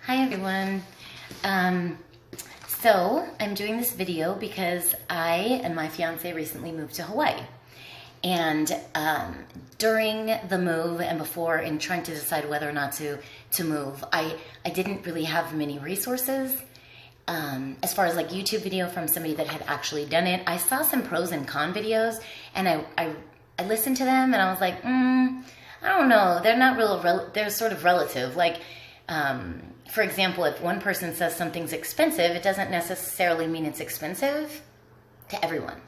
Hi everyone. Um, so I'm doing this video because I and my fiance recently moved to Hawaii. And during the move and before in trying to decide whether or not to move, I didn't really have many resources. As far as like YouTube video from somebody that had actually done it, I saw some pros and con videos and I listened to them and I was like, I don't know. They're not they're sort of relative. Like, for example, if one person says something's expensive, it doesn't necessarily mean it's expensive to everyone.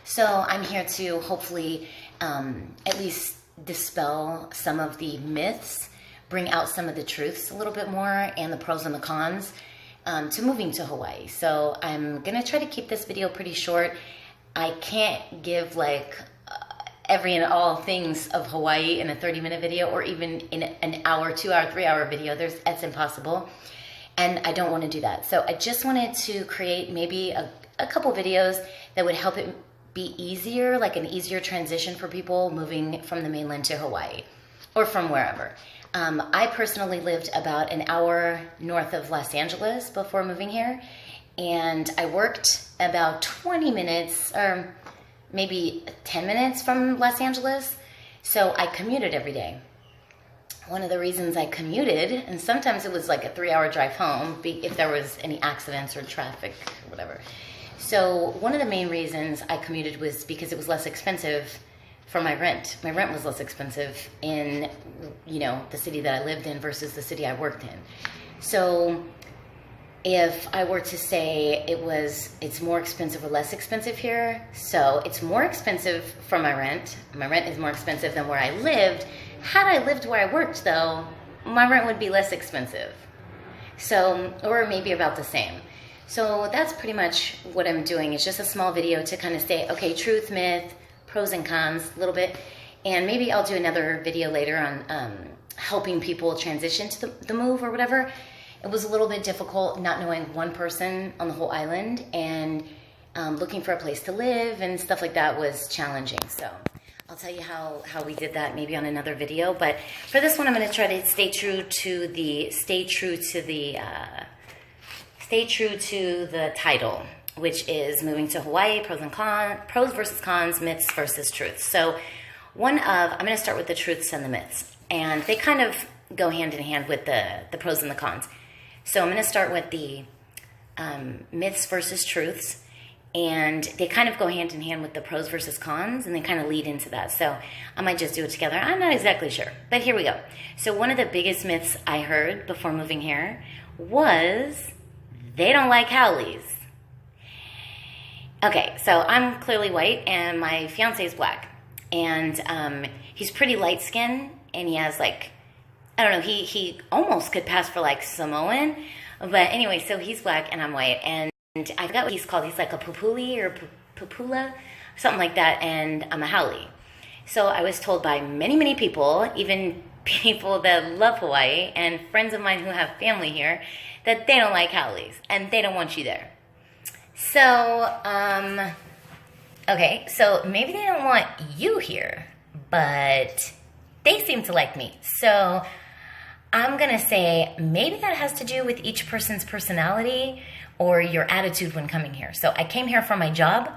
So I'm here to hopefully at least dispel some of the myths, bring out some of the truths a little bit more, and the pros and the cons to moving to Hawaii. So I'm gonna try to keep this video pretty short. I can't give like every and all things of Hawaii in a 30-minute video, or even in an hour, 2 hour, 3 hour video. That's impossible. And I don't want to do that. So I just wanted to create maybe a couple videos that would help it be easier, like an easier transition for people moving from the mainland to Hawaii or from wherever. I personally lived about an hour north of Los Angeles before moving here. And I worked about 20 minutes or maybe 10 minutes from Los Angeles. So I commuted every day. One of the reasons I commuted, and sometimes it was like a 3-hour drive home if there was any accidents or traffic or whatever. So one of the main reasons I commuted was because it was less expensive for my rent. My rent was less expensive in, the city that I lived in versus the city I worked in. So if I were to say it's more expensive or less expensive here, so it's more expensive for my rent is more expensive than where I lived. Had I lived where I worked though, my rent would be less expensive. So, or maybe about the same. So that's pretty much what I'm doing. It's just a small video to kind of say, okay, truth, myth, pros and cons a little bit. And maybe I'll do another video later on helping people transition to the move or whatever. It was a little bit difficult not knowing one person on the whole island, and looking for a place to live and stuff like that was challenging. So I'll tell you how we did that maybe on another video. But for this one, I'm going to try to stay true to the title, which is moving to Hawaii, pros versus cons, myths versus truths. So I'm going to start with the truths and the myths, and they kind of go hand in hand with the pros and the cons. So I'm going to start with the myths versus truths, and they kind of go hand in hand with the pros versus cons, and they kind of lead into that. So I might just do it together. I'm not exactly sure, but here we go. So one of the biggest myths I heard before moving here was they don't like haoles. Okay, so I'm clearly white, and my fiance is black, and he's pretty light-skinned, and he has like, I don't know, he almost could pass for like Samoan, but anyway, so he's black and I'm white, and I forgot what he's called. He's like a pupuli or pupula, something like that, and I'm a haole. So I was told by many, many people, even people that love Hawaii and friends of mine who have family here, that they don't like haoles and they don't want you there. So, okay, so maybe they don't want you here, but they seem to like me. So I'm going to say maybe that has to do with each person's personality or your attitude when coming here. So I came here for my job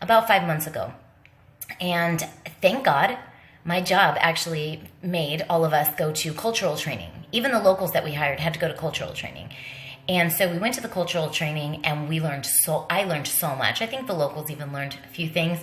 about 5 months ago. And thank God, my job actually made all of us go to cultural training. Even the locals that we hired had to go to cultural training. And so we went to the cultural training, and I learned so much. I think the locals even learned a few things,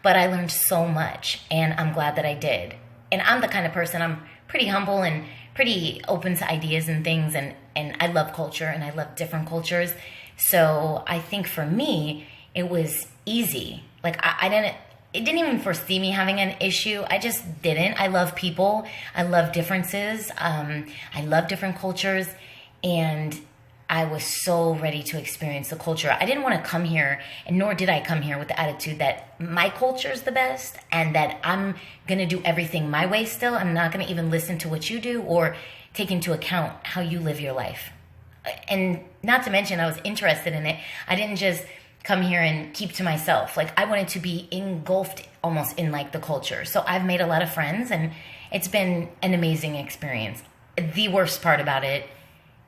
but I learned so much, and I'm glad that I did. And I'm the kind of person, I'm pretty humble and pretty open to ideas and things, and I love culture, and I love different cultures. So I think for me, it was easy. Like it didn't even foresee me having an issue. I just didn't. I love people. I love differences. I love different cultures, and I was so ready to experience the culture. I didn't want to come here, and nor did I come here with the attitude that my culture is the best and that I'm going to do everything my way still. I'm not going to even listen to what you do or take into account how you live your life. And not to mention, I was interested in it. I didn't just come here and keep to myself. Like, I wanted to be engulfed almost in like the culture. So I've made a lot of friends, and it's been an amazing experience. The worst part about it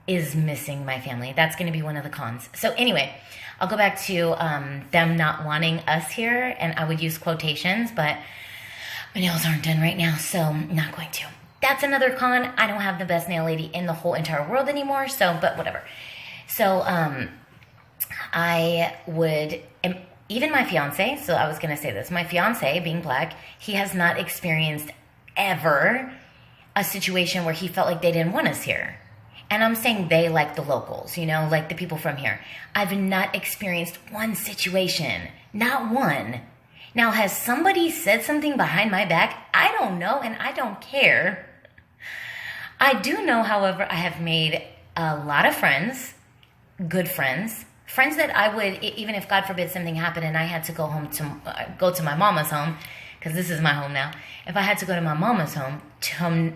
is missing my family. That's going to be one of the cons. So anyway, I'll go back to them not wanting us here, and I would use quotations, but my nails aren't done right now, so I'm not going to. That's another con. I don't have the best nail lady in the whole entire world anymore, so, but whatever. So I would, even my fiance, so I was going to say this, my fiance, being black, he has not experienced ever a situation where he felt like they didn't want us here. And I'm saying they, like the locals, you know, like the people from here. I've not experienced one situation, not one. Now, has somebody said something behind my back? I don't know, and I don't care. I do know, however, I have made a lot of friends, good friends, friends that I would, even if God forbid something happened and I had to go home to go to my mama's home, because this is my home now. If I had to go to my mama's home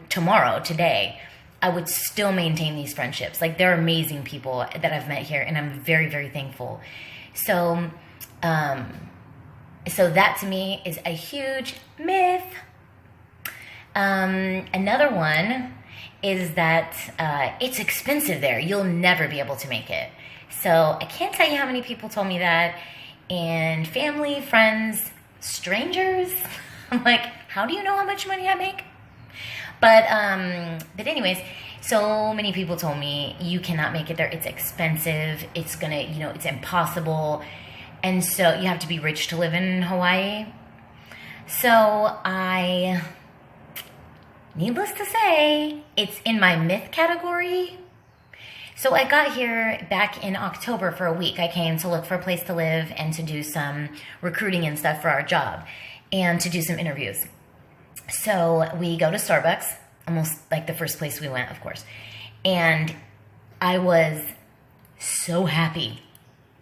tomorrow, today, I would still maintain these friendships. Like, they're amazing people that I've met here, and I'm very, very thankful. So, so that to me is a huge myth. Another one is that it's expensive there. You'll never be able to make it. So I can't tell you how many people told me that, and family, friends, strangers. I'm like, how do you know how much money I make? But anyways, so many people told me you cannot make it there. It's expensive. It's gonna, you know, it's impossible. And so you have to be rich to live in Hawaii. So needless to say, it's in my myth category. So I got here back in October for a week. I came to look for a place to live and to do some recruiting and stuff for our job and to do some interviews. So we go to Starbucks, almost like the first place we went, of course. And I was so happy,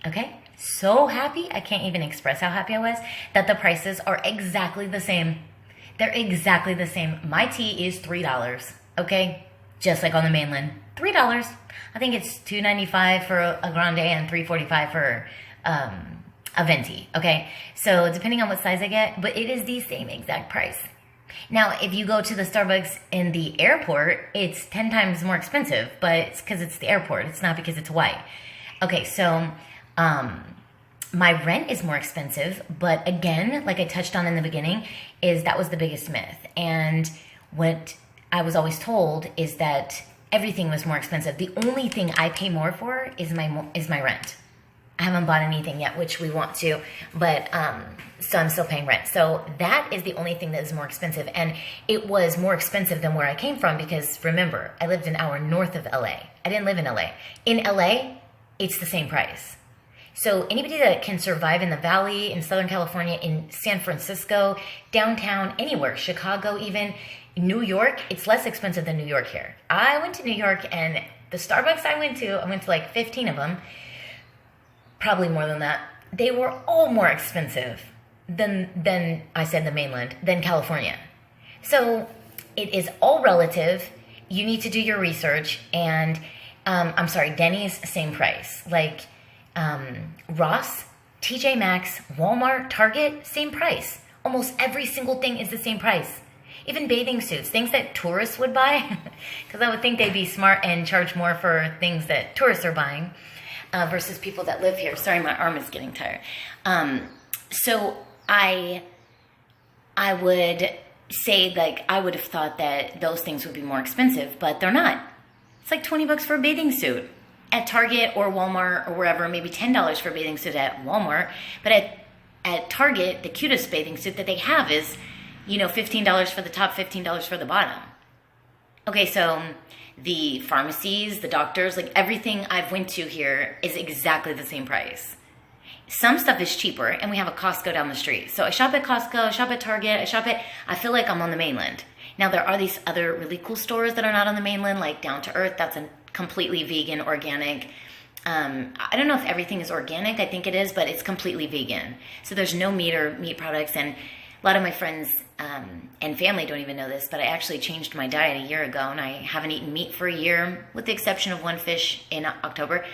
okay? So happy, I can't even express how happy I was, that the prices are exactly the same. They're exactly the same. My tea is $3, okay? Just like on the mainland, $3. I think it's $2.95 for a grande and $3.45 for a venti, okay? So depending on what size I get, but it is the same exact price. Now, if you go to the Starbucks in the airport, it's 10 times more expensive, but it's because it's the airport. It's not because it's Hawaii. Okay, so my rent is more expensive, but again, like I touched on in the beginning, is that was the biggest myth. And what I was always told is that everything was more expensive. The only thing I pay more for is my rent. I haven't bought anything yet, which we want to, but so I'm still paying rent. So that is the only thing that is more expensive. And it was more expensive than where I came from because, remember, I lived an hour north of LA. I didn't live in LA. In LA, it's the same price. So anybody that can survive in the Valley, in Southern California, in San Francisco, downtown, anywhere, Chicago even, New York, it's less expensive than New York here. I went to New York, and the Starbucks I went to like 15 of them, probably more than that. They were all more expensive than I said the mainland, than California. So it is all relative. You need to do your research. And I'm sorry, Denny's, same price. Like Ross, TJ Maxx, Walmart, Target, same price. Almost every single thing is the same price. Even bathing suits, things that tourists would buy, because I would think they'd be smart and charge more for things that tourists are buying. Versus people that live here. Sorry, my arm is getting tired. So I would say, like, I would have thought that those things would be more expensive, but they're not. It's like $20 for a bathing suit at Target or Walmart or wherever, maybe $10 for a bathing suit at Walmart. But at Target, the cutest bathing suit that they have is, you know, $15 for the top, $15 for the bottom. Okay, so the pharmacies, the doctors, like everything I've went to here is exactly the same price. Some stuff is cheaper, and we have a Costco down the street. So I shop at Costco, I shop at Target, I feel like I'm on the mainland. Now there are these other really cool stores that are not on the mainland, like Down to Earth, that's a completely vegan, organic. I don't know if everything is organic, I think it is, but it's completely vegan. So there's no meat or meat products, and a lot of my friends and family don't even know this, but I actually changed my diet a year ago, and I haven't eaten meat for a year, with the exception of one fish in October.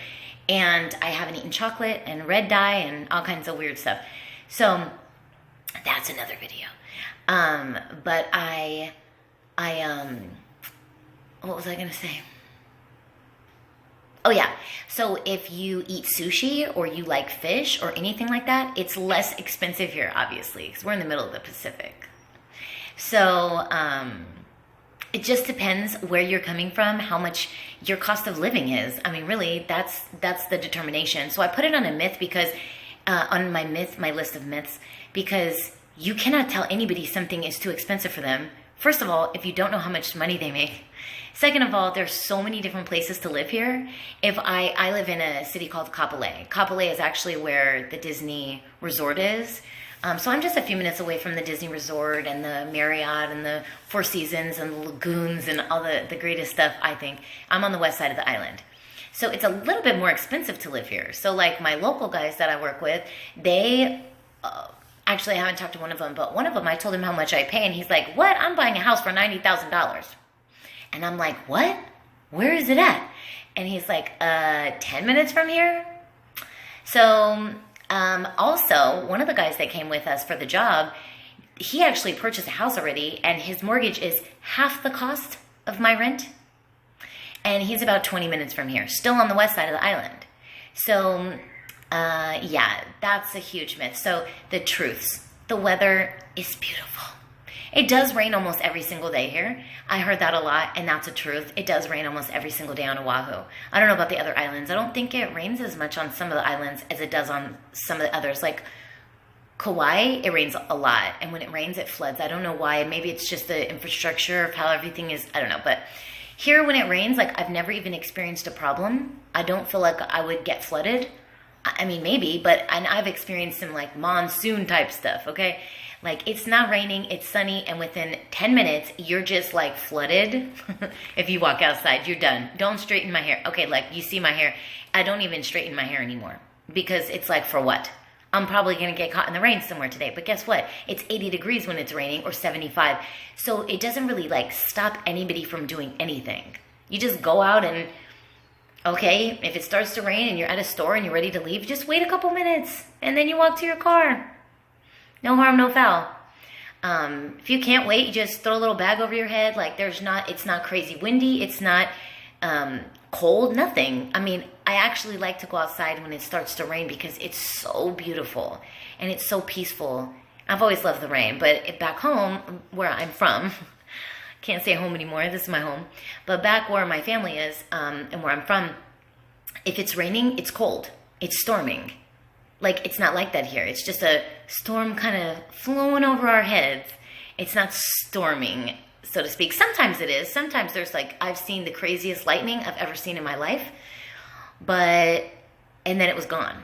And I haven't eaten chocolate and red dye and all kinds of weird stuff. So that's another video. But what was I going to say? Oh yeah. So if you eat sushi or you like fish or anything like that, it's less expensive here, obviously, because we're in the middle of the Pacific. So it just depends where you're coming from, how much your cost of living is. I mean, really, that's the determination. So I put it on a myth because on my list of myths, because you cannot tell anybody something is too expensive for them. First of all, if you don't know how much money they make. Second of all, there's so many different places to live here. If I live in a city called Kapolei. Kapolei is actually where the Disney resort is. So I'm just a few minutes away from the Disney resort and the Marriott and the Four Seasons and the lagoons and all the greatest stuff, I think. I'm on the west side of the island. So it's a little bit more expensive to live here. So like my local guys that I work with, they... actually, I haven't talked to one of them, but one of them, I told him how much I pay, and he's like, what? I'm buying a house for $90,000. And I'm like, what? Where is it at? And he's like, 10 minutes from here? So, also, one of the guys that came with us for the job, he actually purchased a house already, and his mortgage is half the cost of my rent. And he's about 20 minutes from here, still on the west side of the island. So, yeah, that's a huge myth. So, the truths. The weather is beautiful. It does rain almost every single day here. I heard that a lot, and that's a truth. It does rain almost every single day on Oahu. I don't know about the other islands. I don't think it rains as much on some of the islands as it does on some of the others. Like Kauai, it rains a lot, and when it rains, it floods. I don't know why. Maybe it's just the infrastructure of how everything is. I don't know, but here when it rains, like I've never even experienced a problem. I don't feel like I would get flooded. I mean, maybe, but I've experienced some like monsoon type stuff, okay? Like it's not raining, it's sunny, and within 10 minutes, you're just like flooded. If you walk outside, you're done. Don't straighten my hair. Okay, like you see my hair. I don't even straighten my hair anymore because it's like, for what? I'm probably going to get caught in the rain somewhere today. But guess what? It's 80 degrees when it's raining or 75. So it doesn't really like stop anybody from doing anything. You just go out and, okay, if it starts to rain and you're at a store and you're ready to leave, just wait a couple minutes and then you walk to your car. No harm, no foul. If you can't wait, you just throw a little bag over your head. Like it's not crazy windy. It's not cold, nothing. I mean, I actually like to go outside when it starts to rain because it's so beautiful and it's so peaceful. I've always loved the rain, but back home where I'm from, can't say home anymore, this is my home, but back where my family is and where I'm from, if it's raining, it's cold. It's storming. Like, it's not like that here. It's just a storm kind of flowing over our heads. It's not storming, so to speak. Sometimes it is. Sometimes there's like, I've seen the craziest lightning I've ever seen in my life. And then it was gone.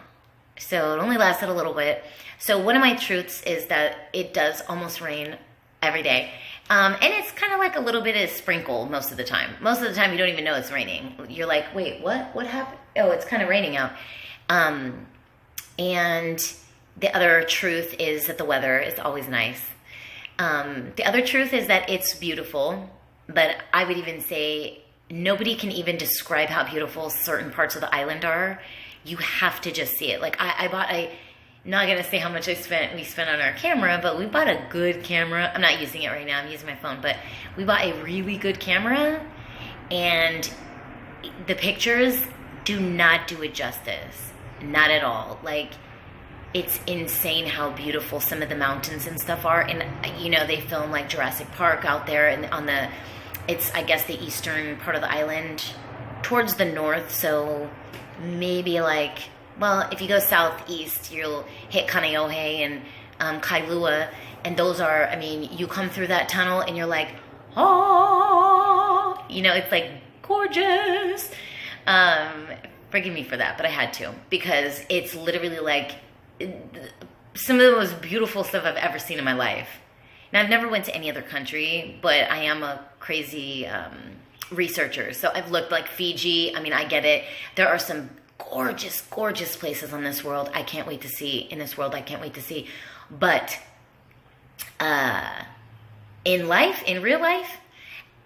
So it only lasted a little bit. So one of my truths is that it does almost rain every day. And it's kind of like a little bit of sprinkle most of the time. Most of the time you don't even know it's raining. You're like, wait, what? What happened? Oh, it's kind of raining out. And the other truth is that the weather is always nice. The other truth is that it's beautiful, but I would even say nobody can even describe how beautiful certain parts of the island are. You have to just see it. Like I'm not going to say how much we spent on our camera, but we bought a good camera. I'm not using it right now. I'm using my phone, but we bought a really good camera, and the pictures do not do it justice. Not at all. Like, it's insane how beautiful some of the mountains and stuff are. And, you know, they film like Jurassic Park out there and it's, I guess, the eastern part of the island towards the north. So maybe like, well, if you go southeast, you'll hit Kaneohe and Kailua. And those are, I mean, you come through that tunnel and you're like, oh, you know, it's like gorgeous. Forgive me for that, but I had to, because it's literally like some of the most beautiful stuff I've ever seen in my life. Now, I've never went to any other country, but I am a crazy researcher. So I've looked like Fiji. I mean, I get it. There are some gorgeous, gorgeous places on this world I can't wait to see. In this world, I can't wait to see. But in life, in real life,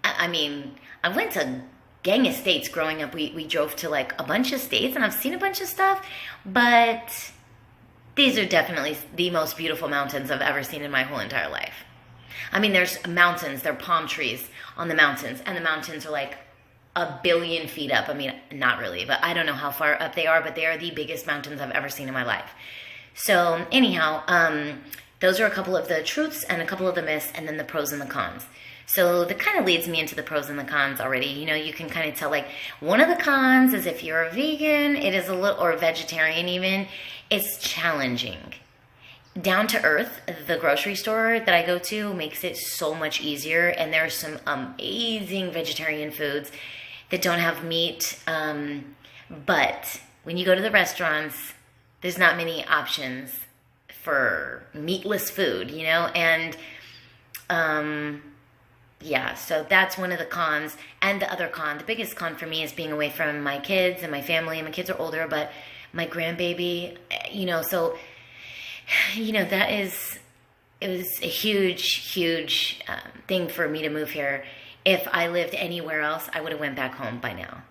I mean, I went to gang of states growing up. We drove to like a bunch of states and I've seen a bunch of stuff, but these are definitely the most beautiful mountains I've ever seen in my whole entire life. I mean, there's mountains, there are palm trees on the mountains, and the mountains are like a billion feet up. I mean, not really, but I don't know how far up they are, but they are the biggest mountains I've ever seen in my life. So anyhow, those are a couple of the truths and a couple of the myths, and then the pros and the cons. So that kind of leads me into the pros and the cons already. You know, you can kind of tell, like, one of the cons is if you're a vegan, it is a little, or a vegetarian even, it's challenging. Down to Earth, the grocery store that I go to, makes it so much easier, and there are some amazing vegetarian foods that don't have meat, but when you go to the restaurants, there's not many options for meatless food, you know, and yeah, so that's one of the cons. And the other con, the biggest con for me, is being away from my kids and my family. My kids are older, but my grandbaby, you know, so, you know, it was a huge thing for me to move here. If I lived anywhere else, I would have went back home by now.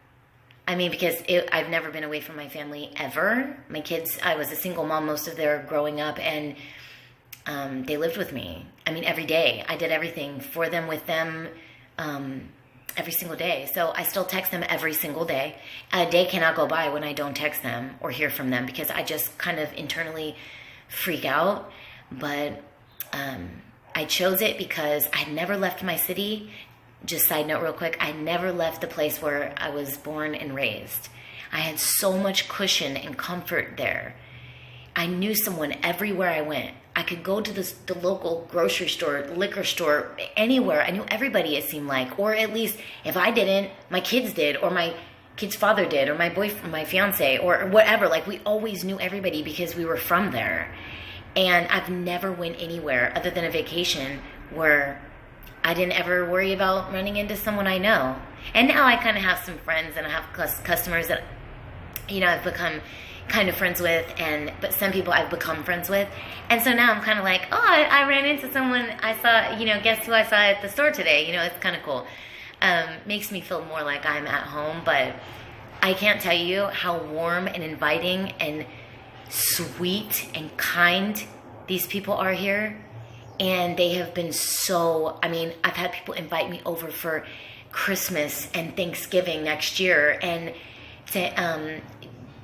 I mean, because I've never been away from my family ever. My kids, I was a single mom most of their growing up, and they lived with me. I mean, every day. I did everything for them, with them, every single day. So I still text them every single day. A day cannot go by when I don't text them or hear from them, because I just kind of internally freak out. But I chose it because I never left my city. Just side note real quick, I never left the place where I was born and raised. I had so much cushion and comfort there. I knew someone everywhere I went. I could go to the local grocery store, liquor store, anywhere. I knew everybody, it seemed like. Or at least, if I didn't, my kids did, or my kid's father did, or my boyfriend, my fiance, or whatever. Like, we always knew everybody because we were from there. And I've never went anywhere other than a vacation where I didn't ever worry about running into someone I know. And now I kind of have some friends, and I have customers that, you know, I've become kind of friends with, but some people I've become friends with. And so now I'm kind of like, oh, I ran into someone I saw, you know, guess who I saw at the store today? You know, it's kind of cool. Makes me feel more like I'm at home, but I can't tell you how warm and inviting and sweet and kind these people are here. And they have been so, I mean, I've had people invite me over for Christmas and Thanksgiving next year, and to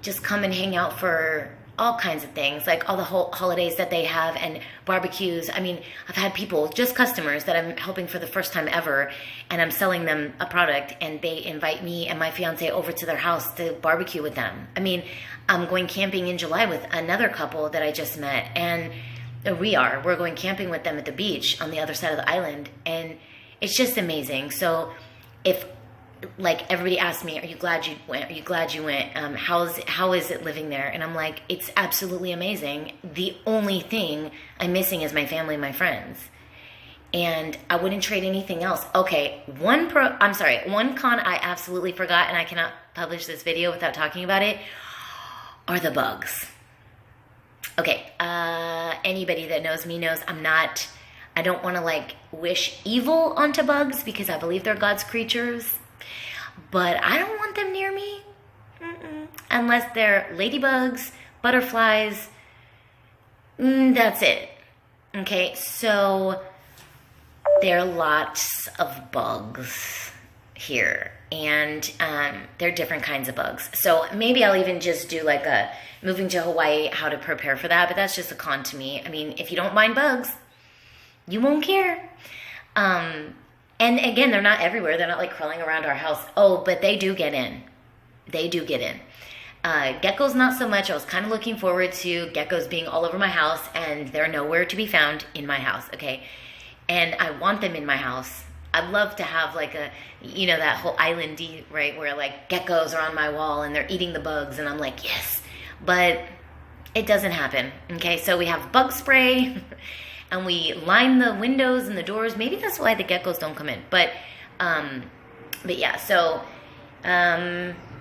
just come and hang out for all kinds of things, like all the whole holidays that they have, and barbecues. I mean, I've had people, just customers that I'm helping for the first time ever, and I'm selling them a product, and they invite me and my fiance over to their house to barbecue with them. I mean, I'm going camping in July with another couple that I just met, and we're going camping with them at the beach on the other side of the island, and it's just amazing. So if, like, everybody asks me, are you glad you went? Are you glad you went? How is it living there? And I'm like, it's absolutely amazing. The only thing I'm missing is my family and my friends. And I wouldn't trade anything else. Okay, one con I absolutely forgot, and I cannot publish this video without talking about it, are the bugs. Okay, anybody that knows me knows I don't want to, like, wish evil onto bugs, because I believe they're God's creatures. But I don't want them near me. Unless they're ladybugs, butterflies. That's it. Okay, so there are lots of bugs here. And they're different kinds of bugs. So maybe I'll even just do like a moving to Hawaii, how to prepare for that. But that's just a con to me. I mean, if you don't mind bugs, you won't care. And again, they're not everywhere. They're not like crawling around our house. Oh, but they do get in. They do get in. Geckos, not so much. I was kind of looking forward to geckos being all over my house, and they're nowhere to be found in my house, okay? And I want them in my house. I'd love to have like a, you know, that whole island-y, right, where like geckos are on my wall and they're eating the bugs, and I'm like, yes. But it doesn't happen, okay? So we have bug spray, and we line the windows and the doors. Maybe that's why the geckos don't come in. But yeah, so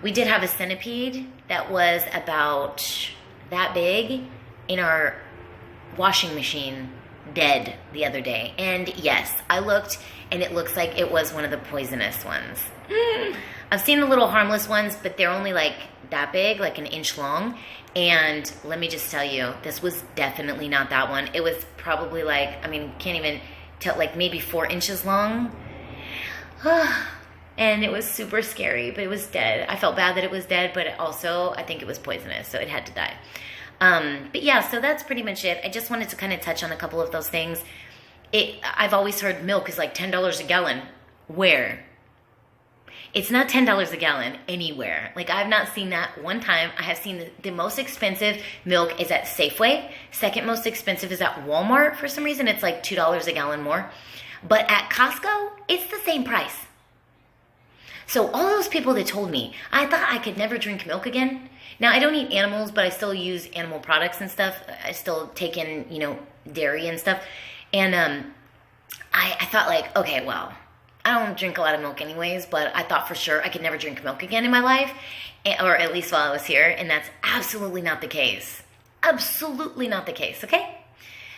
we did have a centipede that was about that big in our washing machine, dead the other day. And yes, I looked, and it looks like it was one of the poisonous ones. I've seen the little harmless ones, but they're only like that big, like an inch long. And let me just tell you, this was definitely not that one. It was probably like, I mean, can't even tell, like maybe 4 inches long. and it was super scary, but it was dead. I felt bad that it was dead, but also I think it was poisonous, so it had to die. But yeah, so that's pretty much it. I just wanted to kind of touch on a couple of those things. I've always heard milk is like $10 a gallon. Where? It's not $10 a gallon anywhere. Like, I've not seen that one time. I have seen the most expensive milk is at Safeway. Second most expensive is at Walmart. For some reason, it's like $2 a gallon more. But at Costco, it's the same price. So all those people that told me, I thought I could never drink milk again. Now, I don't eat animals, but I still use animal products and stuff. I still take in, dairy and stuff. And I thought like, okay, well, I don't drink a lot of milk anyways, but I thought for sure I could never drink milk again in my life, or at least while I was here, and that's absolutely not the case. Absolutely not the case, okay?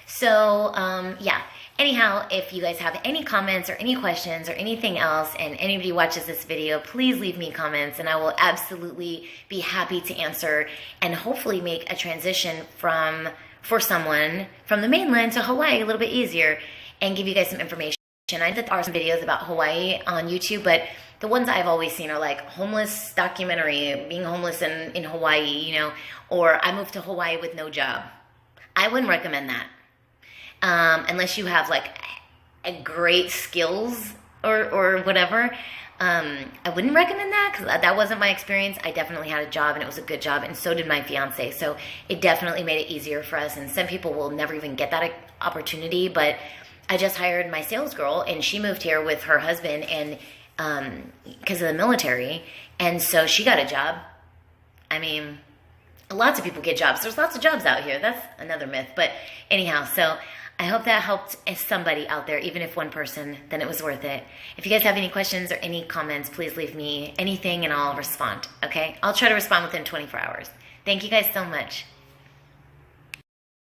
So, yeah. Anyhow, if you guys have any comments or any questions or anything else, and anybody watches this video, please leave me comments, and I will absolutely be happy to answer and hopefully make a transition for someone from the mainland to Hawaii a little bit easier and give you guys some information. I did some videos about Hawaii on YouTube, but the ones I've always seen are like homeless documentary, being homeless in Hawaii, or I moved to Hawaii with no job. I wouldn't recommend that. Unless you have like a great skills or whatever. I wouldn't recommend that because that wasn't my experience. I definitely had a job, and it was a good job, and so did my fiance. So it definitely made it easier for us, and some people will never even get that opportunity, but I just hired my sales girl, and she moved here with her husband, and because of the military, and so she got a job. I mean, lots of people get jobs. There's lots of jobs out here. That's another myth, but anyhow, so I hope that helped somebody out there, even if one person, then it was worth it. If you guys have any questions or any comments, please leave me anything and I'll respond, okay? I'll try to respond within 24 hours. Thank you guys so much.